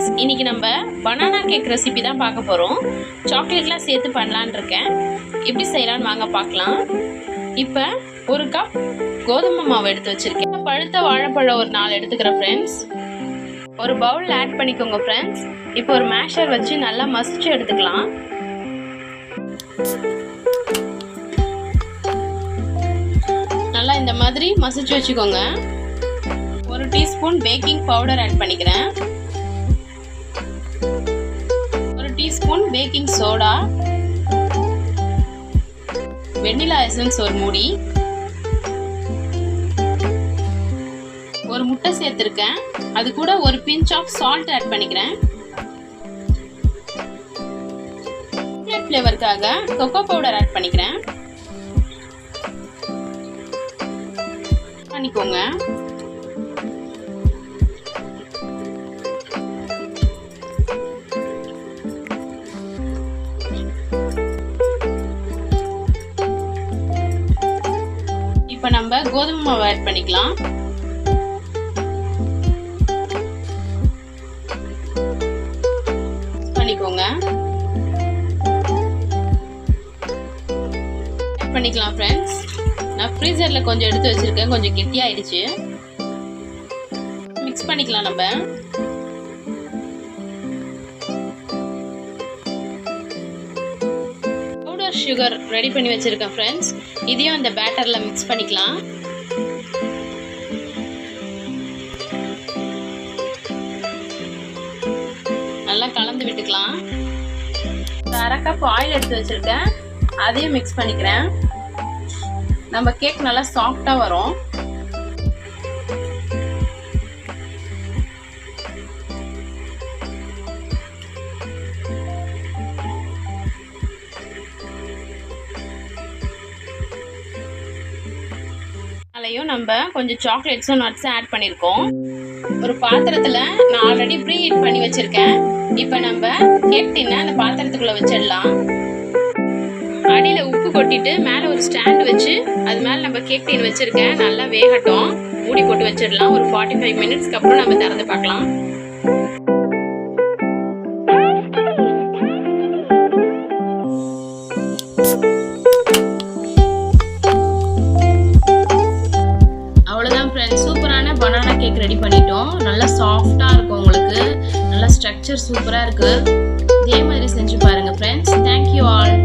Friends, இன்றைக்கி நம்ம banana cake recipe தான் பார்க்க போகிறோம். சாக்லேட்லாம் சேர்த்து பண்ணலான்னு இருக்கேன். எப்படி செய்யலான்னு வாங்க பார்க்கலாம். இப்போ ஒரு கப் கோதுமை மாவு எடுத்து வச்சுருக்கேன். பழுத்த வாழைப்பழம் ஒரு 4 எடுத்துக்கிறேன் ஃப்ரெண்ட்ஸ். ஒரு பவுல் ஆட் பண்ணிக்கோங்க ஃப்ரெண்ட்ஸ். இப்போ ஒரு மேஷர் வச்சு நல்லா மசிச்சு எடுத்துக்கலாம். நல்லா இந்த மாதிரி மசிச்சு வச்சுக்கோங்க. 1 டீஸ்பூன் பேக்கிங் பவுடர் ஆட் பண்ணிக்கிறேன். 1 teaspoon baking soda, vanilla essence ஒரு மூடி, ஒரு முட்டை சேர்த்திருக்கேன். அது கூட ஒரு பிஞ்ச் ஆஃப் சால்ட் ஆட் பண்ணிக்கிறேன். சாக்லேட் ஃப்ளேவருக்காக கொக்கோ பவுடர் ஆட் பண்ணிக்கிறேன். பண்ணிக்கோங்க. இப்போ நம்ம கோதுமை மாவு ஆட் பண்ணிக்கலாம். பண்ணிக்கோங்க. ஆட் பண்ணிக்கலாம் ஃப்ரெண்ட்ஸ். நான் ஃப்ரீசர்ல கொஞ்சம் எடுத்து வச்சிருக்கேன், கொஞ்சம் கெட்டியாயிடுச்சு. மிக்ஸ் பண்ணிக்கலாம். நம்ம பவுடர் சுகர் ரெடி பண்ணி வச்சிருக்கேன் ஃப்ரெண்ட்ஸ். இதையும் இந்த பேட்டர்ல மிக்ஸ் பண்ணிக்கலாம். நல்லா கலந்து விட்டுக்கலாம். 1/2 கப் ஆயில் எடுத்து வச்சிருக்கேன், அதையும் மிக்ஸ் பண்ணிக்கிறேன். நம்ம கேக் நல்லா சாஃப்டா வரும். அதுலயும் நம்ம கொஞ்சம் சாக்லேட்ஸும் நட்ஸும் ஆட் பண்ணியிருக்கோம். ஒரு பாத்திரத்துல நான் ஆல்ரெடி ப்ரீ ஹீட் பண்ணி வச்சிருக்கேன். இப்போ நம்ம கேக் டின்னை அந்த பாத்திரத்துக்குள்ள வச்சிடலாம். அடியில உப்பு கொட்டிட்டு மேல ஒரு ஸ்டாண்ட் வச்சு அது மேல நம்ம கேக் டின் வச்சிருக்கேன். நல்லா வேகட்டும். மூடி போட்டு வச்சிடலாம். ஒரு 45 மினிட்ஸ்க்கு அப்புறம் நம்ம திறந்து பார்க்கலாம். அவ்வளவுதான் ஃப்ரெண்ட்ஸ், சூப்பரான பனானா கேக் ரெடி பண்ணிட்டோம். நல்லா சாஃப்டா இருக்கும். உங்களுக்கு நல்லா ஸ்ட்ரக்சர் சூப்பரா இருக்கு. இதே மாதிரி செஞ்சு பாருங்க ஃப்ரெண்ட்ஸ். Thank you all.